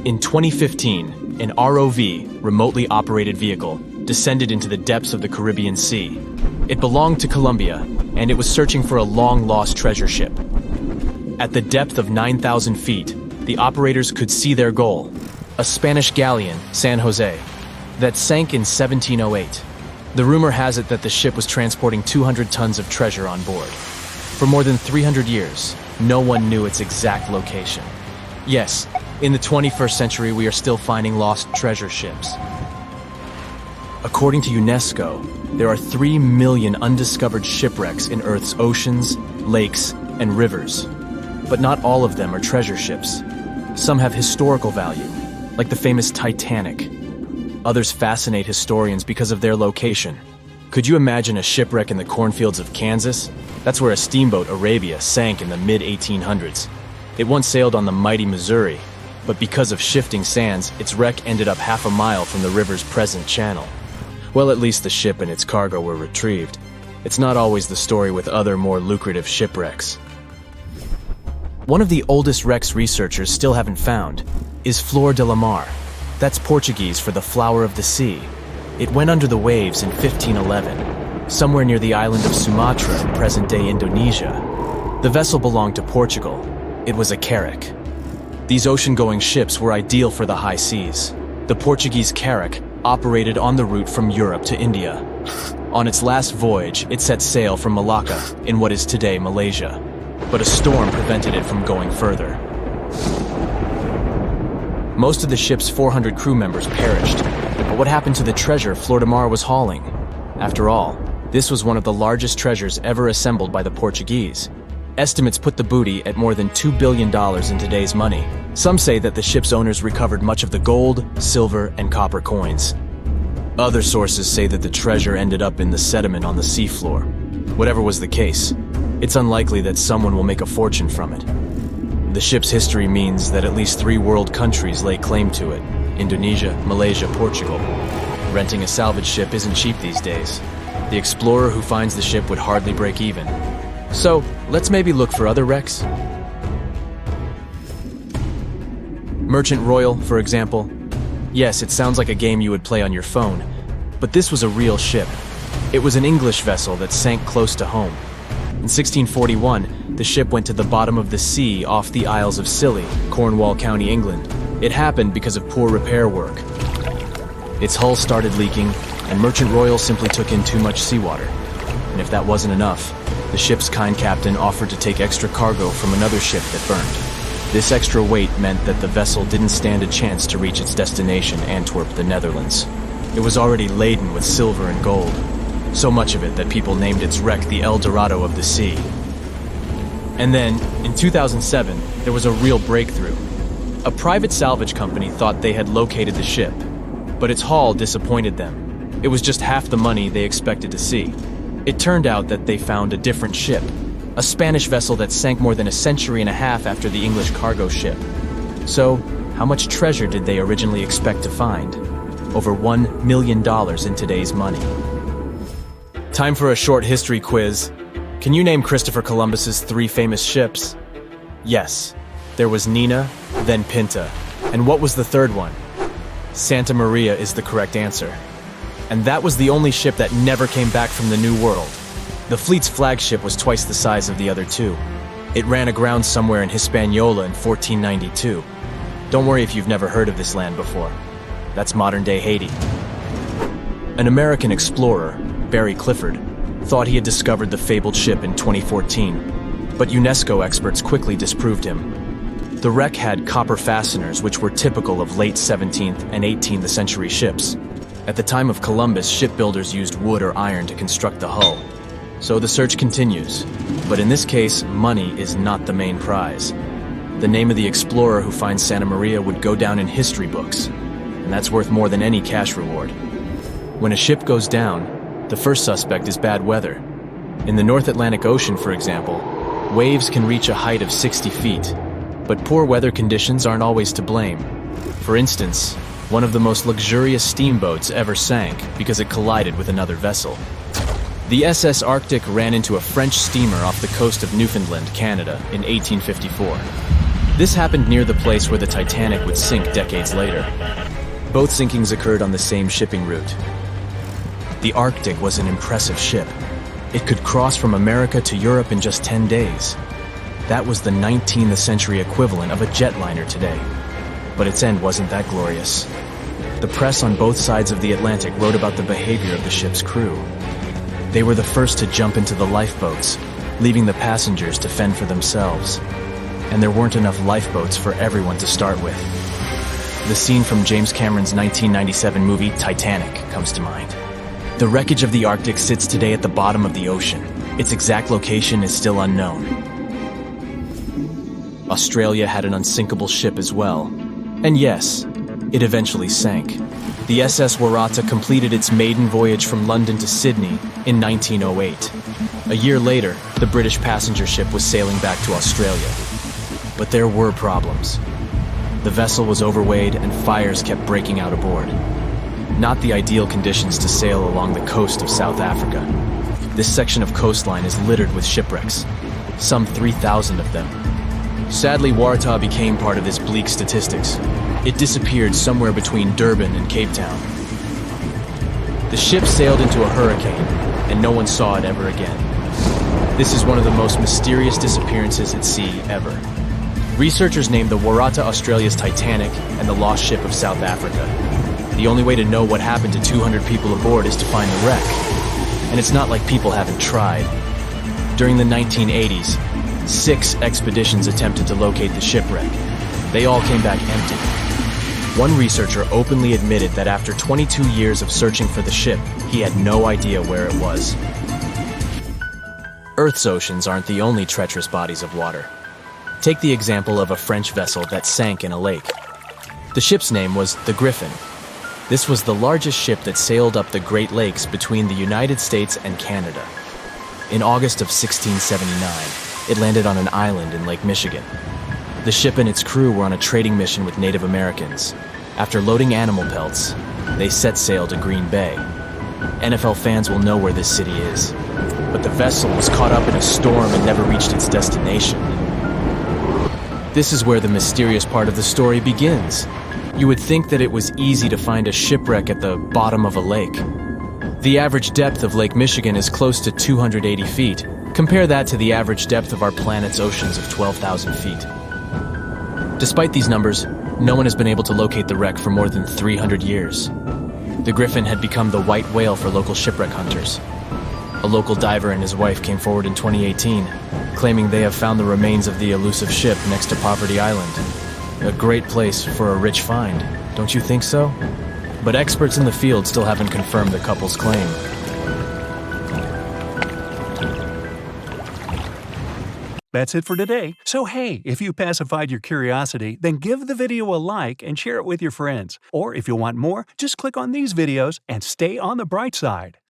In 2015, an ROV, remotely operated vehicle, descended into the depths of the Caribbean Sea. It belonged to Colombia, and it was searching for a long-lost treasure ship. At the depth of 9,000 feet, the operators could see their goal, a Spanish galleon, San Jose, that sank in 1708. The rumor has it that the ship was transporting 200 tons of treasure on board. For more than 300 years, no one knew its exact location. Yes, in the 21st century, we are still finding lost treasure ships. According to UNESCO, there are 3 million undiscovered shipwrecks in Earth's oceans, lakes, and rivers. But not all of them are treasure ships. Some have historical value, like the famous Titanic. Others fascinate historians because of their location. Could you imagine a shipwreck in the cornfields of Kansas? That's where a steamboat, Arabia, sank in the mid-1800s. It once sailed on the mighty Missouri, but because of shifting sands, its wreck ended up half a mile from the river's present channel. Well, at least the ship and its cargo were retrieved. It's not always the story with other more lucrative shipwrecks. One of the oldest wrecks researchers still haven't found is Flor de Lamar. That's Portuguese for the flower of the sea. It went under the waves in 1511, somewhere near the island of Sumatra in present-day Indonesia. The vessel belonged to Portugal. It was a carrack. These ocean-going ships were ideal for the high seas. The Portuguese carrack operated on the route from Europe to India. On its last voyage, it set sail from Malacca in what is today Malaysia. But a storm prevented it from going further. Most of the ship's 400 crew members perished. But what happened to the treasure Flor de Lamar was hauling? After all, this was one of the largest treasures ever assembled by the Portuguese. Estimates put the booty at more than $2 billion in today's money. Some say that the ship's owners recovered much of the gold, silver, and copper coins. Other sources say that the treasure ended up in the sediment on the seafloor. Whatever was the case, it's unlikely that someone will make a fortune from it. The ship's history means that at least 3 world countries lay claim to it: Indonesia, Malaysia, Portugal. Renting a salvage ship isn't cheap these days. The explorer who finds the ship would hardly break even. So, let's maybe look for other wrecks. Merchant Royal, for example. Yes, it sounds like a game you would play on your phone, but this was a real ship. It was an English vessel that sank close to home. In 1641, the ship went to the bottom of the sea off the Isles of Scilly, Cornwall County, England. It happened because of poor repair work. Its hull started leaking, and Merchant Royal simply took in too much seawater. And if that wasn't enough, the ship's kind captain offered to take extra cargo from another ship that burned. This extra weight meant that the vessel didn't stand a chance to reach its destination, Antwerp, the Netherlands. It was already laden with silver and gold, so much of it that people named its wreck the El Dorado of the sea. And then, in 2007, there was a real breakthrough. A private salvage company thought they had located the ship, but its haul disappointed them. It was just half the money they expected to see. It turned out that they found a different ship, a Spanish vessel that sank more than a century and a half after the English cargo ship. So, how much treasure did they originally expect to find? Over $1 million in today's money. Time for a short history quiz. Can you name Christopher Columbus's 3 famous ships? Yes, there was Nina, then Pinta. And what was the third one? Santa Maria is the correct answer. And that was the only ship that never came back from the New World. The fleet's flagship was twice the size of the other 2. It ran aground somewhere in Hispaniola in 1492. Don't worry if you've never heard of this land before. That's modern-day Haiti. An American explorer, Barry Clifford, thought he had discovered the fabled ship in 2014, but UNESCO experts quickly disproved him. The wreck had copper fasteners, which were typical of late 17th and 18th century ships. At the time of Columbus, shipbuilders used wood or iron to construct the hull. So the search continues, but in this case, money is not the main prize. The name of the explorer who finds Santa Maria would go down in history books, and that's worth more than any cash reward. When a ship goes down, the first suspect is bad weather. In the North Atlantic Ocean, for example, waves can reach a height of 60 feet, but poor weather conditions aren't always to blame. For instance, one of the most luxurious steamboats ever sank because it collided with another vessel. The SS Arctic ran into a French steamer off the coast of Newfoundland, Canada, in 1854. This happened near the place where the Titanic would sink decades later. Both sinkings occurred on the same shipping route. The Arctic was an impressive ship. It could cross from America to Europe in just 10 days. That was the 19th century equivalent of a jetliner today. But its end wasn't that glorious. The press on both sides of the Atlantic wrote about the behavior of the ship's crew. They were the first to jump into the lifeboats, leaving the passengers to fend for themselves. And there weren't enough lifeboats for everyone to start with. The scene from James Cameron's 1997 movie Titanic comes to mind. The wreckage of the Arctic sits today at the bottom of the ocean. Its exact location is still unknown. Australia had an unsinkable ship as well. And yes, it eventually sank. The SS Warata completed its maiden voyage from London to Sydney in 1908. A year later, the British passenger ship was sailing back to Australia. But there were problems. The vessel was overweighted and fires kept breaking out aboard. Not the ideal conditions to sail along the coast of South Africa. This section of coastline is littered with shipwrecks, some 3,000 of them. Sadly, Warata became part of this bleak statistics. It disappeared somewhere between Durban and Cape Town. The ship sailed into a hurricane, and no one saw it ever again. This is one of the most mysterious disappearances at sea ever. Researchers named the Warata Australia's Titanic and the lost ship of South Africa. The only way to know what happened to 200 people aboard is to find the wreck. And it's not like people haven't tried. During the 1980s, 6 expeditions attempted to locate the shipwreck. They all came back empty. One researcher openly admitted that after 22 years of searching for the ship, he had no idea where it was. Earth's oceans aren't the only treacherous bodies of water. Take the example of a French vessel that sank in a lake. The ship's name was the Griffin. This was the largest ship that sailed up the Great Lakes between the United States and Canada. In August of 1679, it landed on an island in Lake Michigan. The ship and its crew were on a trading mission with Native Americans. After loading animal pelts, they set sail to Green Bay. NFL fans will know where this city is. But the vessel was caught up in a storm and never reached its destination. This is where the mysterious part of the story begins. You would think that it was easy to find a shipwreck at the bottom of a lake. The average depth of Lake Michigan is close to 280 feet. Compare that to the average depth of our planet's oceans of 12,000 feet. Despite these numbers, no one has been able to locate the wreck for more than 300 years. The Griffin had become the white whale for local shipwreck hunters. A local diver and his wife came forward in 2018, claiming they have found the remains of the elusive ship next to Poverty Island. A great place for a rich find, don't you think so? But experts in the field still haven't confirmed the couple's claim. That's it for today. So hey, if you pacified your curiosity, then give the video a like and share it with your friends. Or if you want more, just click on these videos and stay on the bright side.